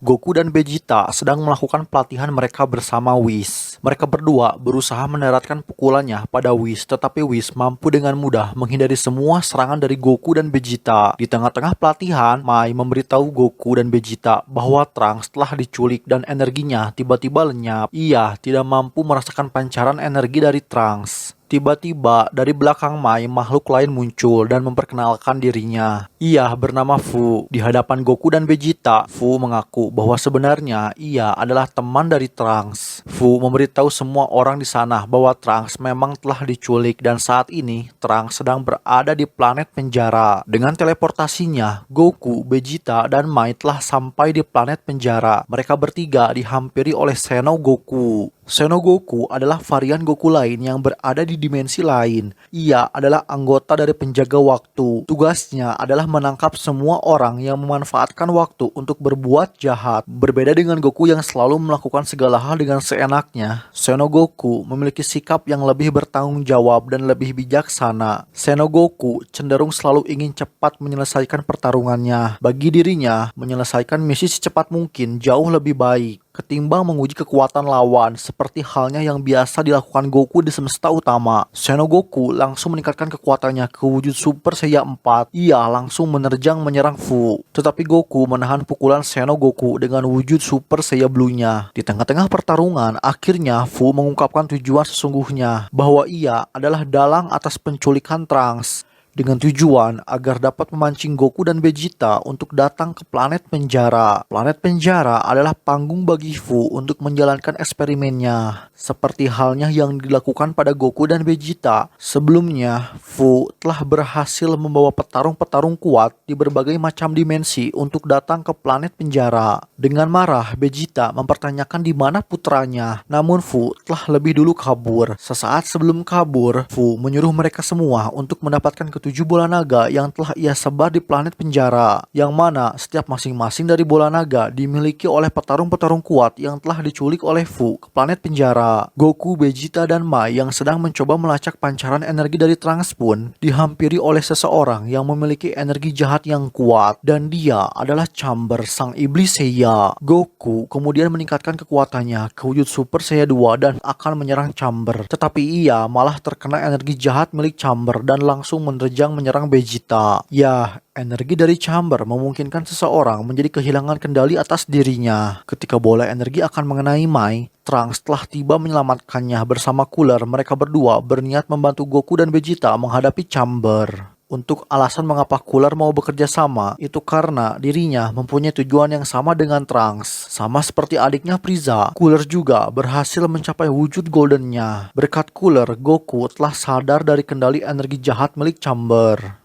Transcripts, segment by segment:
Goku dan Vegeta sedang melakukan pelatihan mereka bersama Whis. Mereka berdua berusaha mendaratkan pukulannya pada Whis, tetapi Whis mampu dengan mudah menghindari semua serangan dari Goku dan Vegeta. Di tengah-tengah pelatihan, Mai memberitahu Goku dan Vegeta bahwa Trunks telah diculik dan energinya tiba-tiba lenyap. Ia tidak mampu merasakan pancaran energi dari Trunks. Tiba-tiba dari belakang Mai makhluk lain muncul dan memperkenalkan dirinya. Ia bernama Fu. Di hadapan Goku dan Vegeta, Fu mengaku bahwa sebenarnya ia adalah teman dari Trunks. Fu memberitahu semua orang di sana bahwa Trunks memang telah diculik dan saat ini Trunks sedang berada di planet penjara. Dengan teleportasinya, Goku, Vegeta, dan Mai telah sampai di planet penjara. Mereka bertiga dihampiri oleh Senogoku. Senogoku adalah varian Goku lain yang berada di dimensi lain. Ia adalah anggota dari penjaga waktu. Tugasnya adalah menangkap semua orang yang memanfaatkan waktu untuk berbuat jahat. Berbeda dengan Goku yang selalu melakukan segala hal dengan seenaknya, Senogoku memiliki sikap yang lebih bertanggung jawab dan lebih bijaksana. Senogoku cenderung selalu ingin cepat menyelesaikan pertarungannya. Bagi dirinya, menyelesaikan misi secepat mungkin jauh lebih baik ketimbang menguji kekuatan lawan seperti halnya yang biasa dilakukan Goku di semesta utama. Senogoku langsung meningkatkan kekuatannya ke wujud Super Saiyan 4. Ia langsung menerjang menyerang Fu. Tetapi Goku menahan pukulan Senogoku dengan wujud Super Saiyan Blue-nya. Di tengah-tengah pertarungan, akhirnya Fu mengungkapkan tujuan sesungguhnya bahwa ia adalah dalang atas penculikan Trunks, dengan tujuan agar dapat memancing Goku dan Vegeta untuk datang ke planet penjara. Planet penjara adalah panggung bagi Fu untuk menjalankan eksperimennya, seperti halnya yang dilakukan pada Goku dan Vegeta. Sebelumnya, Fu telah berhasil membawa petarung-petarung kuat di berbagai macam dimensi untuk datang ke planet penjara. Dengan marah, Vegeta mempertanyakan di mana putranya, namun Fu telah lebih dulu kabur. Sesaat sebelum kabur, Fu menyuruh mereka semua untuk mendapatkan ketujuh bola naga yang telah ia sebar di planet penjara, yang mana setiap masing-masing dari bola naga dimiliki oleh petarung-petarung kuat yang telah diculik oleh Fu ke planet penjara. Goku, Vegeta, dan Mai yang sedang mencoba melacak pancaran energi dari Trunks pun dihampiri oleh seseorang yang memiliki energi jahat yang kuat, dan dia adalah Chamber, sang iblis Seiya. Goku kemudian meningkatkan kekuatannya ke wujud Super Saiyan 2 dan akan menyerang Chamber, tetapi ia malah terkena energi jahat milik Chamber dan langsung menyerang Vegeta. Ya, energi dari Chamber memungkinkan seseorang menjadi kehilangan kendali atas dirinya. Ketika bola energi akan mengenai Mai, Trunks telah tiba menyelamatkannya bersama Cooler. Mereka berdua berniat membantu Goku dan Vegeta menghadapi Chamber. Untuk alasan mengapa Cooler mau bekerja sama, itu karena dirinya mempunyai tujuan yang sama dengan Trunks. Sama seperti adiknya Frieza, Cooler juga berhasil mencapai wujud goldennya. Berkat Cooler, Goku telah sadar dari kendali energi jahat milik Chamber.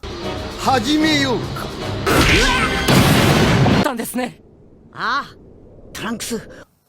始めようたんですね。ああトランクス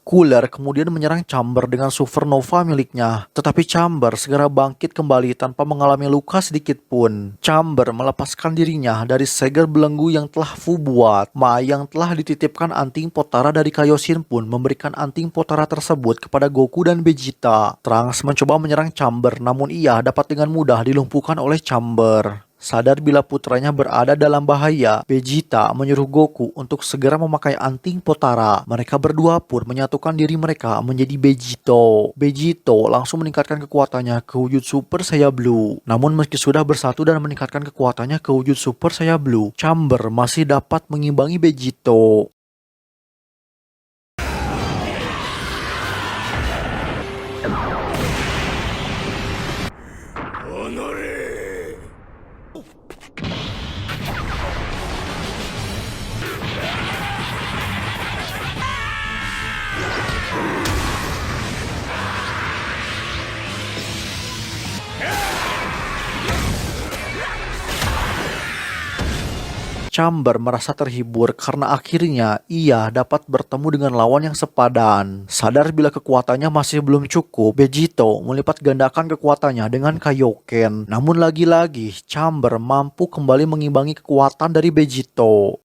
Cooler kemudian menyerang Chamber dengan supernova miliknya, tetapi Chamber segera bangkit kembali tanpa mengalami luka sedikit pun. Chamber melepaskan dirinya dari segel belenggu yang telah Fu buat. Mai yang telah dititipkan anting Potara dari Kaioshin pun memberikan anting Potara tersebut kepada Goku dan Vegeta. Trunks mencoba menyerang Chamber, namun ia dapat dengan mudah dilumpuhkan oleh Chamber. Sadar bila putranya berada dalam bahaya, Vegeta menyuruh Goku untuk segera memakai anting Potara. Mereka berdua pun menyatukan diri mereka menjadi Vegito. Vegito langsung meningkatkan kekuatannya ke wujud Super Saiyan Blue. Namun meski sudah bersatu dan meningkatkan kekuatannya ke wujud Super Saiyan Blue, Chamber masih dapat mengimbangi Vegito. Chamber merasa terhibur karena akhirnya ia dapat bertemu dengan lawan yang sepadan. Sadar bila kekuatannya masih belum cukup, Vegito melipat gandakan kekuatannya dengan Kaioken. Namun lagi-lagi, Chamber mampu kembali mengimbangi kekuatan dari Vegito.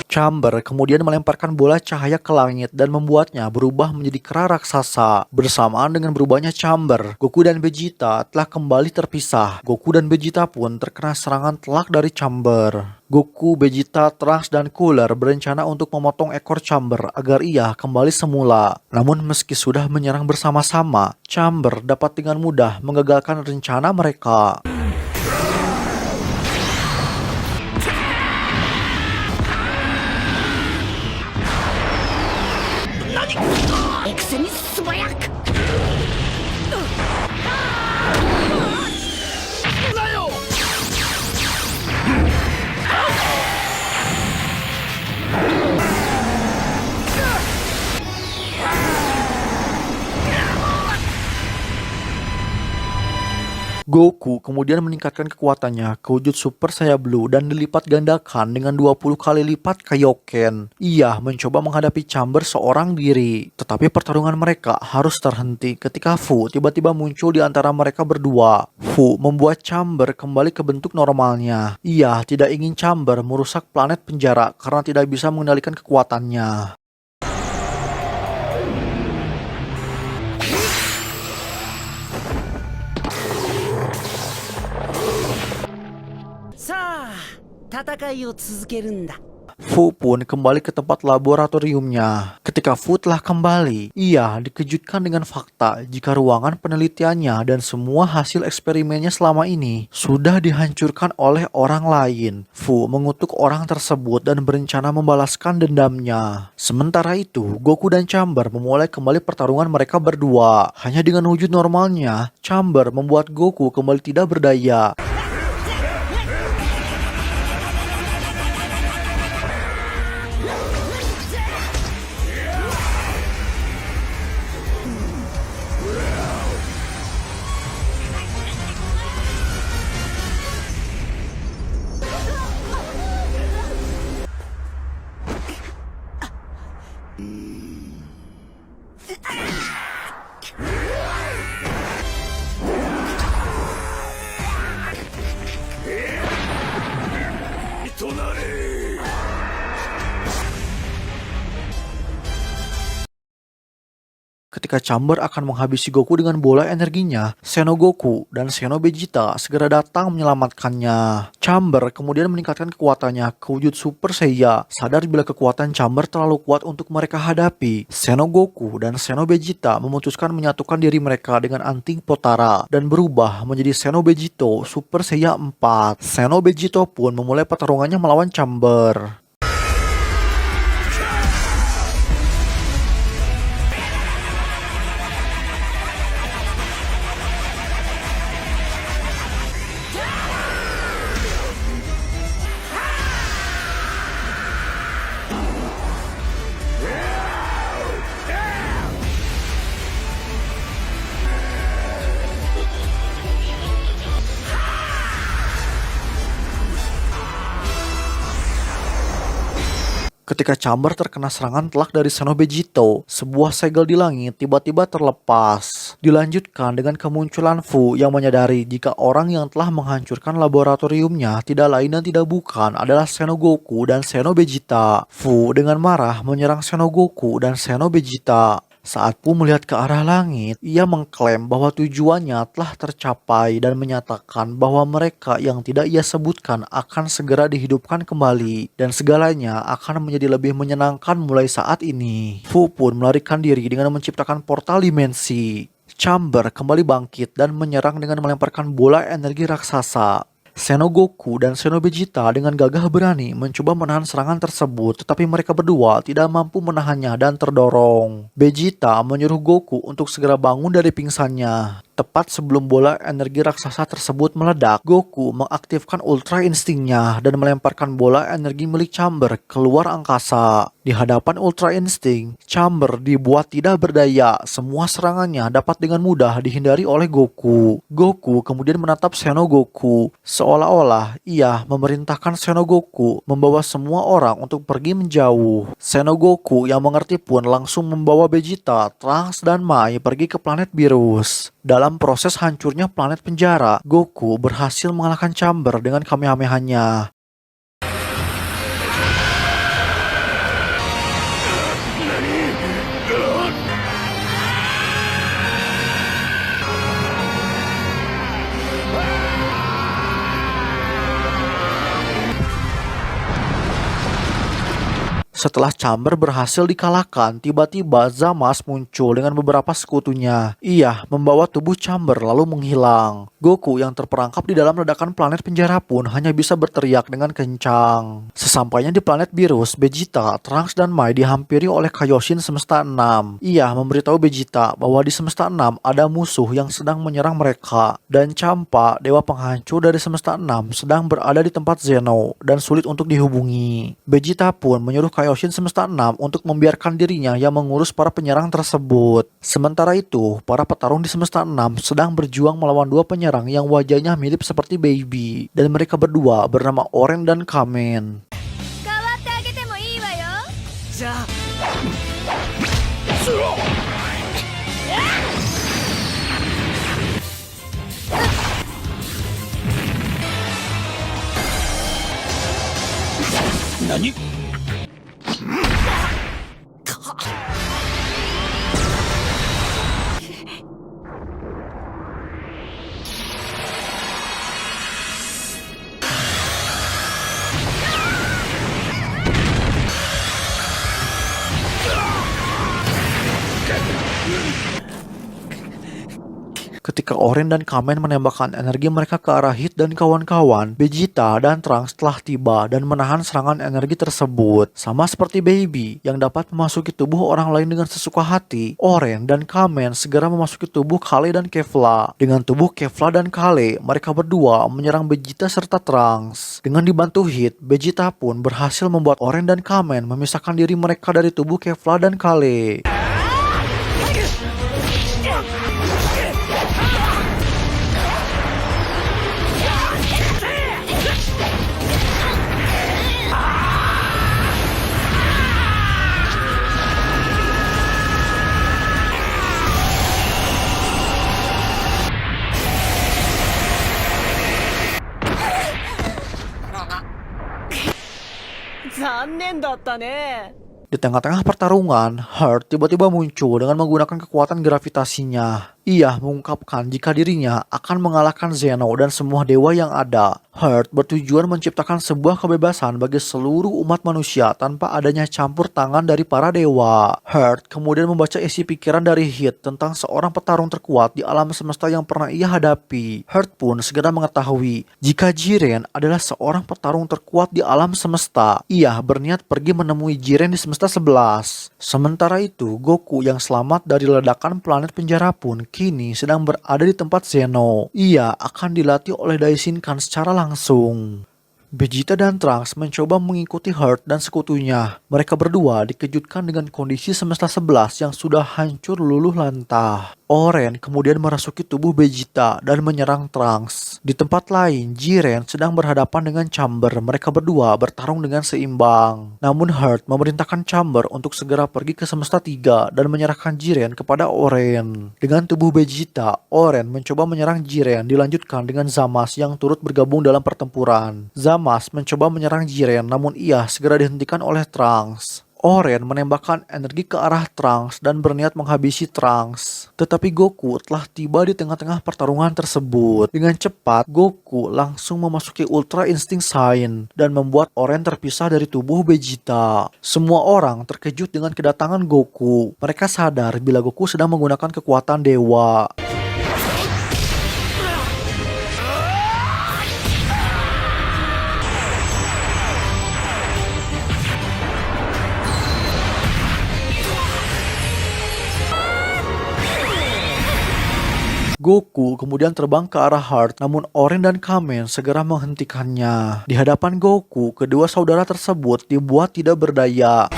Chamber kemudian melemparkan bola cahaya ke langit dan membuatnya berubah menjadi kera raksasa. Bersamaan dengan berubahnya Chamber, Goku dan Vegeta telah kembali terpisah. Goku dan Vegeta pun terkena serangan telak dari Chamber. Goku, Vegeta, Trunks, dan Cooler berencana untuk memotong ekor Chamber agar ia kembali semula. Namun meski sudah menyerang bersama-sama, Chamber dapat dengan mudah menggagalkan rencana mereka. Goku kemudian meningkatkan kekuatannya ke wujud Super Saiyan Blue dan dilipat gandakan dengan 20 kali lipat Kaioken. Ia mencoba menghadapi Chamber seorang diri, tetapi pertarungan mereka harus terhenti ketika Fu tiba-tiba muncul di antara mereka berdua. Fu membuat Chamber kembali ke bentuk normalnya. Ia tidak ingin Chamber merusak planet penjara karena tidak bisa mengendalikan kekuatannya. Fu pun kembali ke tempat laboratoriumnya. Ketika Fu telah kembali, ia dikejutkan dengan fakta jika ruangan penelitiannya dan semua hasil eksperimennya selama ini sudah dihancurkan oleh orang lain. Fu mengutuk orang tersebut dan berencana membalaskan dendamnya. Sementara itu, Goku dan Chamber memulai kembali pertarungan mereka berdua. Hanya dengan wujud normalnya, Chamber membuat Goku kembali tidak berdaya. Ketika Chamber akan menghabisi Goku dengan bola energinya, Senogoku dan Senobejita segera datang menyelamatkannya. Chamber kemudian meningkatkan kekuatannya ke wujud Super Saiyan. Sadar bila kekuatan Chamber terlalu kuat untuk mereka hadapi, Senogoku dan Senobejita memutuskan menyatukan diri mereka dengan anting Potara dan berubah menjadi Senobejito Super Saiyan 4. Senobejito pun memulai pertarungannya melawan Chamber. Ketika Chamber terkena serangan telak dari Senobejito, sebuah segel di langit tiba-tiba terlepas. Dilanjutkan dengan kemunculan Fu yang menyadari jika orang yang telah menghancurkan laboratoriumnya tidak lain dan tidak bukan adalah Senogoku dan Senobejita. Fu dengan marah menyerang Senogoku dan Senobejita. Saat Fu melihat ke arah langit, ia mengklaim bahwa tujuannya telah tercapai dan menyatakan bahwa mereka yang tidak ia sebutkan akan segera dihidupkan kembali dan segalanya akan menjadi lebih menyenangkan mulai saat ini. Fu pun melarikan diri dengan menciptakan portal dimensi. Chamber kembali bangkit dan menyerang dengan melemparkan bola energi raksasa. Senogoku dan Senobejita dengan gagah berani mencoba menahan serangan tersebut, tetapi mereka berdua tidak mampu menahannya dan terdorong. Vegeta menyuruh Goku untuk segera bangun dari pingsannya. Tepat sebelum bola energi raksasa tersebut meledak, Goku mengaktifkan Ultra Instinct-nya dan melemparkan bola energi milik Chamber keluar angkasa. Di hadapan Ultra Instinct, Chamber dibuat tidak berdaya. Semua serangannya dapat dengan mudah dihindari oleh Goku. Goku kemudian menatap Senogoku, seolah-olah ia memerintahkan Senogoku membawa semua orang untuk pergi menjauh. Senogoku yang mengerti pun langsung membawa Vegeta, Trunks, dan Mai pergi ke planet Virus. Dalam proses hancurnya planet penjara, Goku berhasil mengalahkan Chamber dengan Kamehameha-nya. Setelah Chamber berhasil dikalahkan, tiba-tiba Zamasu muncul dengan beberapa sekutunya. Ia membawa tubuh Chamber lalu menghilang. Goku yang terperangkap di dalam ledakan planet penjara pun hanya bisa berteriak dengan kencang. Sesampainya di planet Beerus, Vegeta, Trunks, dan Mai dihampiri oleh Kaioshin Semesta 6. Ia memberitahu Vegeta bahwa di Semesta 6 ada musuh yang sedang menyerang mereka. Dan Champa, dewa penghancur dari Semesta 6, sedang berada di tempat Zeno dan sulit untuk dihubungi. Vegeta pun menyuruh Kaioshin Semesta 6 untuk membiarkan dirinya yang mengurus para penyerang tersebut. Sementara itu, para petarung di Semesta 6 sedang berjuang melawan dua penyerang yang wajahnya mirip seperti Baby, dan mereka berdua bernama Oren dan Kamen. 代わってあげてもいいわよ。じゃあ 何？ Ketika Oren dan Kamen menembakkan energi mereka ke arah Hit dan kawan-kawan, Vegeta dan Trunks telah tiba dan menahan serangan energi tersebut. Sama seperti Baby yang dapat memasuki tubuh orang lain dengan sesuka hati, Oren dan Kamen segera memasuki tubuh Kale dan Kefla. Dengan tubuh Kefla dan Kale, mereka berdua menyerang Vegeta serta Trunks. Dengan dibantu Hit, Vegeta pun berhasil membuat Oren dan Kamen memisahkan diri mereka dari tubuh Kefla dan Kale. Di tengah-tengah pertarungan, Heart tiba-tiba muncul dengan menggunakan kekuatan gravitasinya. Ia mengungkapkan jika dirinya akan mengalahkan Zeno dan semua dewa yang ada. Heart bertujuan menciptakan sebuah kebebasan bagi seluruh umat manusia tanpa adanya campur tangan dari para dewa. Heart kemudian membaca isi pikiran dari Hit tentang seorang petarung terkuat di alam semesta yang pernah ia hadapi. Heart pun segera mengetahui jika Jiren adalah seorang petarung terkuat di alam semesta. Ia berniat pergi menemui Jiren di semesta 11. Sementara itu, Goku yang selamat dari ledakan planet penjara pun kini sedang berada di tempat Zeno. Ia akan dilatih oleh Daishinkan secara langsung. Vegeta dan Trunks mencoba mengikuti Heart dan sekutunya. Mereka berdua dikejutkan dengan kondisi semesta 11 yang sudah hancur luluh lantah. Oren kemudian merasuki tubuh Vegeta dan menyerang Trunks. Di tempat lain, Jiren sedang berhadapan dengan Chamber. Mereka berdua bertarung dengan seimbang. Namun Heart memerintahkan Chamber untuk segera pergi ke semesta 3 dan menyerahkan Jiren kepada Oren. Dengan tubuh Vegeta, Oren mencoba menyerang Jiren dilanjutkan dengan Zamasu yang turut bergabung dalam pertempuran. Zamasu mencoba menyerang Jiren namun ia segera dihentikan oleh Trunks. Oren menembakkan energi ke arah Trunks dan berniat menghabisi Trunks. Tetapi Goku telah tiba di tengah-tengah pertarungan tersebut. Dengan cepat, Goku langsung memasuki Ultra Instinct Saiyan dan membuat Oren terpisah dari tubuh Vegeta. Semua orang terkejut dengan kedatangan Goku. Mereka sadar bila Goku sedang menggunakan kekuatan dewa. Goku kemudian terbang ke arah Heart, namun Oren dan Kamen segera menghentikannya. Di hadapan Goku, kedua saudara tersebut dibuat tidak berdaya.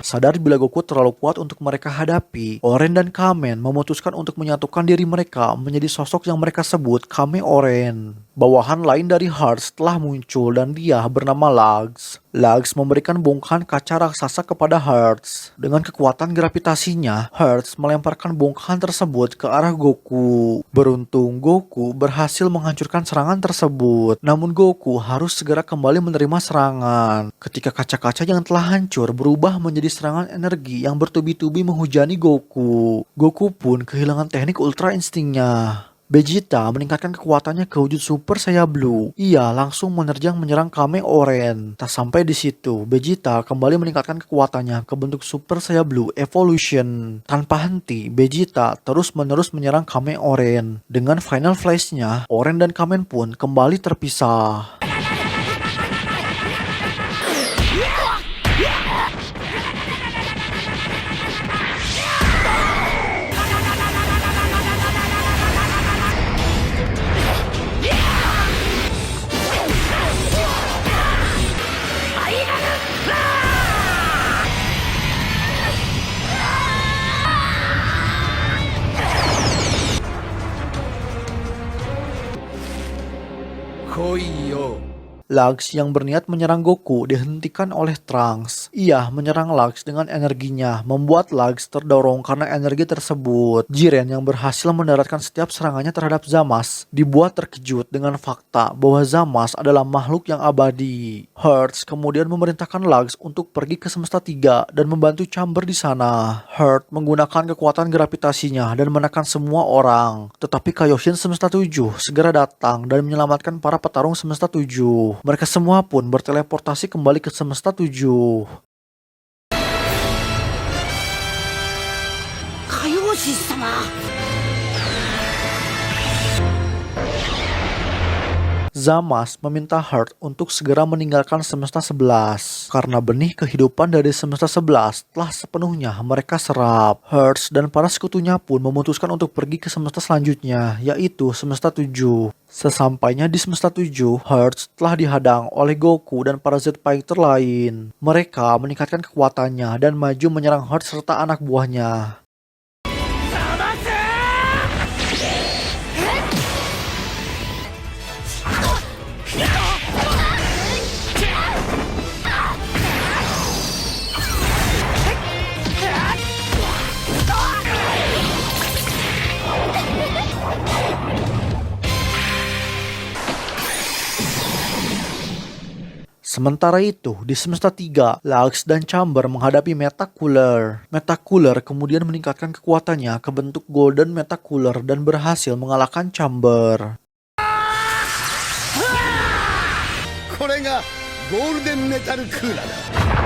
Sadar bila Goku terlalu kuat untuk mereka hadapi, Oren dan Kamen memutuskan untuk menyatukan diri mereka menjadi sosok yang mereka sebut Kame Oren. Bawahan lain dari Heart telah muncul dan dia bernama Lux. Lux memberikan bongkahan kaca raksasa kepada Hertz. Dengan kekuatan gravitasinya, Hertz melemparkan bongkahan tersebut ke arah Goku. Beruntung, Goku berhasil menghancurkan serangan tersebut. Namun Goku harus segera kembali menerima serangan. Ketika kaca-kaca yang telah hancur berubah menjadi serangan energi yang bertubi-tubi menghujani Goku. Goku pun kehilangan teknik Ultra Instingnya. Vegeta meningkatkan kekuatannya ke wujud Super Saiyan Blue. Ia langsung menyerang Kame Oren. Tak sampai di situ, Vegeta kembali meningkatkan kekuatannya ke bentuk Super Saiyan Blue Evolution. Tanpa henti, Vegeta terus-menerus menyerang Kame Oren. Dengan Final Flash-nya, Oren dan Kamen pun kembali terpisah. Lux yang berniat menyerang Goku dihentikan oleh Trunks. Ia menyerang Lux dengan energinya, membuat Lux terdorong karena energi tersebut. Jiren yang berhasil mendaratkan setiap serangannya terhadap Zamasu dibuat terkejut dengan fakta bahwa Zamasu adalah makhluk yang abadi. Hertz kemudian memerintahkan Lux untuk pergi ke Semesta 3 dan membantu Chamber di sana. Hertz menggunakan kekuatan gravitasinya dan menekan semua orang. Tetapi Kaioshin Semesta 7 segera datang dan menyelamatkan para petarung Semesta 7. Mereka semua pun berteleportasi kembali ke Semesta 7. Kaioshi-sama. Zamasu meminta Hertz untuk segera meninggalkan Semesta 11 karena benih kehidupan dari Semesta 11 telah sepenuhnya mereka serap. Hertz dan para sekutunya pun memutuskan untuk pergi ke semesta selanjutnya, yaitu Semesta 7. Sesampainya di Semesta 7, Hertz telah dihadang oleh Goku dan para Z-Fighter lain. Mereka meningkatkan kekuatannya dan maju menyerang Hertz serta anak buahnya. Sementara itu, di Semesta 3, Lux dan Chamber menghadapi Metacooler. Metacooler kemudian meningkatkan kekuatannya ke bentuk Golden Metacooler dan berhasil mengalahkan Chamber. これがゴールデンメタルクーラーだ。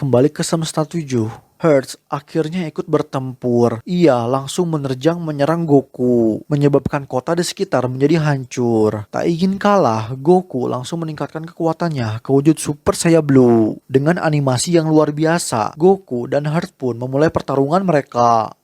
Kembali ke Semesta 7, Hertz akhirnya ikut bertempur. Ia langsung menyerang Goku, menyebabkan kota di sekitar menjadi hancur. Tak ingin kalah, Goku langsung meningkatkan kekuatannya ke wujud Super Saiyan Blue. Dengan animasi yang luar biasa, Goku dan Hertz pun memulai pertarungan mereka.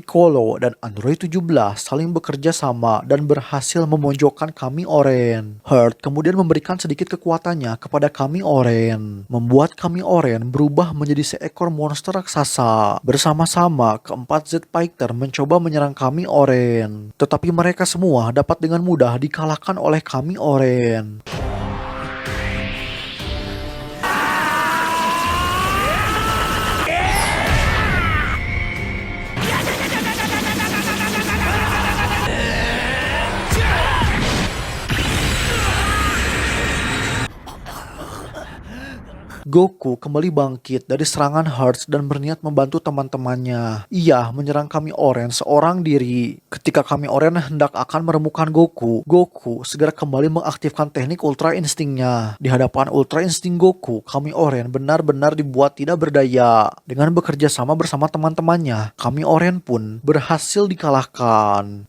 Piccolo dan Android 17 saling bekerja sama dan berhasil memojokkan Kami Oren. Heart kemudian memberikan sedikit kekuatannya kepada Kami Oren, membuat Kami Oren berubah menjadi seekor monster raksasa. Bersama-sama, keempat Z Fighter mencoba menyerang Kami Oren, tetapi mereka semua dapat dengan mudah dikalahkan oleh Kami Oren. Goku kembali bangkit dari serangan Hearts dan berniat membantu teman-temannya. Ia menyerang Kami Oren seorang diri. Ketika Kami Oren hendak akan meremukkan Goku, Goku segera kembali mengaktifkan teknik Ultra Instingnya. Di hadapan Ultra Insting Goku, Kami Oren benar-benar dibuat tidak berdaya. Dengan bekerja sama bersama teman-temannya, Kami Oren pun berhasil dikalahkan.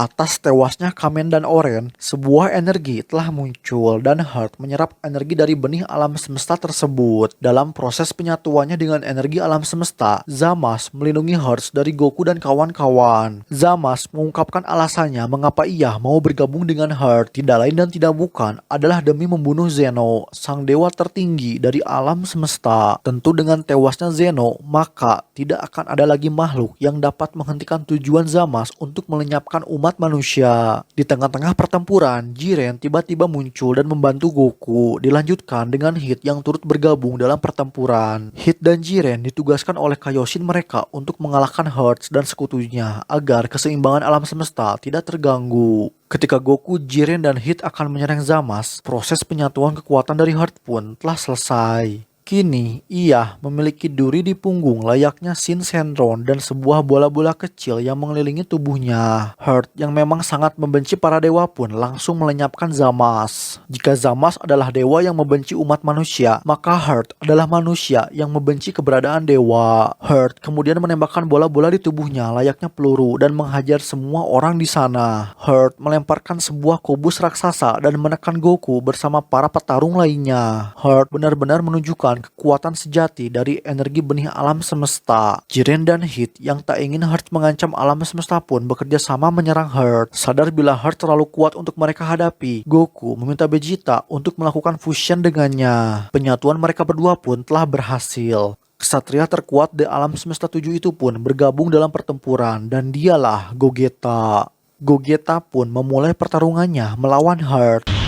Atas tewasnya Kamen dan Oren, sebuah energi telah muncul dan Heart menyerap energi dari benih alam semesta tersebut. Dalam proses penyatuannya dengan energi alam semesta, Zamasu melindungi Heart dari Goku dan kawan-kawan. Zamasu mengungkapkan alasannya mengapa ia mau bergabung dengan Heart. Tidak lain dan tidak bukan adalah demi membunuh Zeno, sang dewa tertinggi dari alam semesta. Tentu dengan tewasnya Zeno, maka tidak akan ada lagi makhluk yang dapat menghentikan tujuan Zamasu untuk melenyapkan umat manusia. Di tengah-tengah pertempuran, Jiren tiba-tiba muncul dan membantu Goku. Dilanjutkan dengan Hit yang turut bergabung dalam pertempuran. Hit dan Jiren ditugaskan oleh Kaioshin mereka untuk mengalahkan Hearts dan sekutunya agar keseimbangan alam semesta tidak terganggu. Ketika Goku, Jiren, dan Hit akan menyerang Zamasu, proses penyatuan kekuatan dari Heart pun telah selesai. Kini, ia memiliki duri di punggung layaknya Shinsenron dan sebuah bola-bola kecil yang mengelilingi tubuhnya. Heart yang memang sangat membenci para dewa pun langsung melenyapkan Zamasu. Jika Zamasu adalah dewa yang membenci umat manusia, maka Heart adalah manusia yang membenci keberadaan dewa. Heart kemudian menembakkan bola-bola di tubuhnya layaknya peluru dan menghajar semua orang di sana. Heart melemparkan sebuah kubus raksasa dan menekan Goku bersama para petarung lainnya. Heart benar-benar menunjukkan kekuatan sejati dari energi benih alam semesta. Jiren dan Hit yang tak ingin Heart mengancam alam semesta pun bekerja sama menyerang Heart. Sadar bila Heart terlalu kuat untuk mereka hadapi, Goku meminta Vegeta untuk melakukan fusion dengannya. Penyatuan mereka berdua pun telah berhasil. Ksatria terkuat di alam semesta 7 itu pun bergabung dalam pertempuran dan dialah Gogeta. Gogeta pun memulai pertarungannya melawan Heart.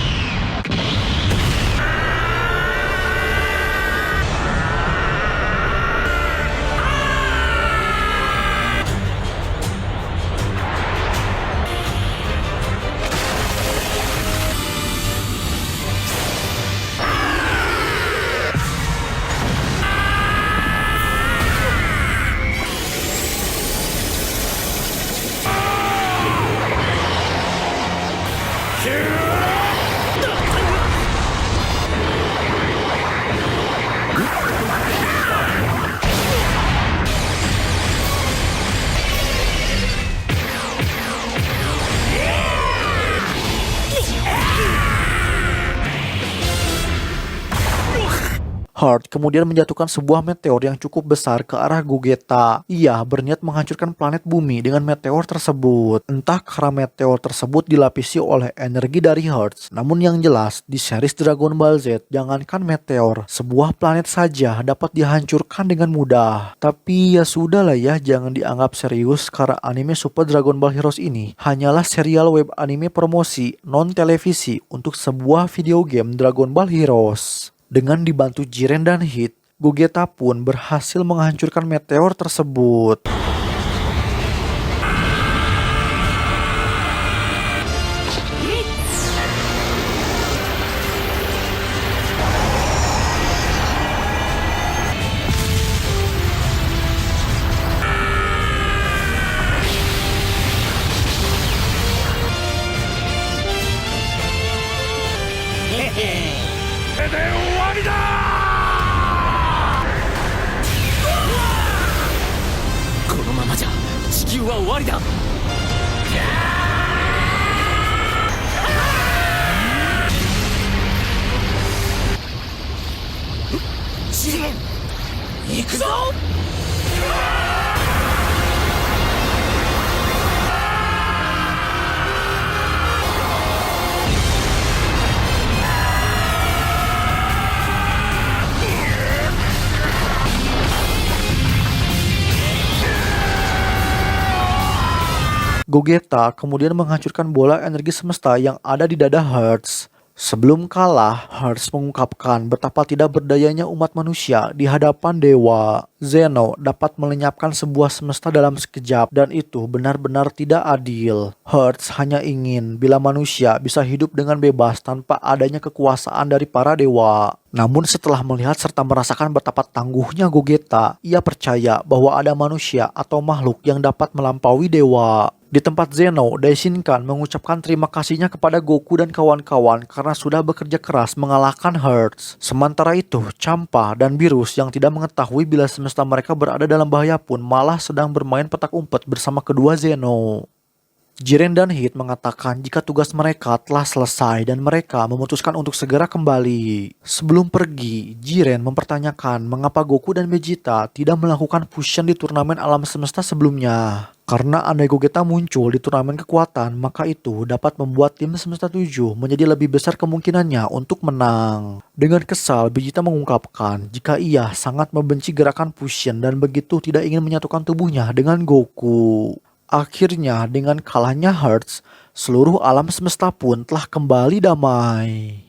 Heart kemudian menjatuhkan sebuah meteor yang cukup besar ke arah Gogeta. Ia berniat menghancurkan planet bumi dengan meteor tersebut. Entah karena meteor tersebut dilapisi oleh energi dari Heart. Namun yang jelas, di series Dragon Ball Z, jangankan meteor, sebuah planet saja dapat dihancurkan dengan mudah. Tapi ya sudahlah ya, jangan dianggap serius karena anime Super Dragon Ball Heroes ini hanyalah serial web anime promosi non-televisi untuk sebuah video game Dragon Ball Heroes. Dengan dibantu Jiren dan Hit, Gogeta pun berhasil menghancurkan meteor tersebut. 地球は終わりだ。ジレン、行くぞ。Gogeta kemudian menghancurkan bola energi semesta yang ada di dada Hertz. Sebelum kalah, Hertz mengungkapkan betapa tidak berdayanya umat manusia di hadapan dewa. Zeno dapat melenyapkan sebuah semesta dalam sekejap dan itu benar-benar tidak adil. Hertz hanya ingin bila manusia bisa hidup dengan bebas tanpa adanya kekuasaan dari para dewa. Namun setelah melihat serta merasakan betapa tangguhnya Gogeta, ia percaya bahwa ada manusia atau makhluk yang dapat melampaui dewa. Di tempat Zeno, Daishinkan mengucapkan terima kasihnya kepada Goku dan kawan-kawan karena sudah bekerja keras mengalahkan Hertz. Sementara itu, Champa dan Beerus yang tidak mengetahui bila semesta mereka berada dalam bahaya pun malah sedang bermain petak umpet bersama kedua Zeno. Jiren dan Hit mengatakan jika tugas mereka telah selesai dan mereka memutuskan untuk segera kembali. Sebelum pergi, Jiren mempertanyakan mengapa Goku dan Vegeta tidak melakukan fusion di turnamen alam semesta sebelumnya. Karena andai Gogeta muncul di turnamen kekuatan, maka itu dapat membuat tim semesta 7 menjadi lebih besar kemungkinannya untuk menang. Dengan kesal, Vegeta mengungkapkan jika ia sangat membenci gerakan fusion dan begitu tidak ingin menyatukan tubuhnya dengan Goku. Akhirnya, dengan kalahnya Hertz, seluruh alam semesta pun telah kembali damai.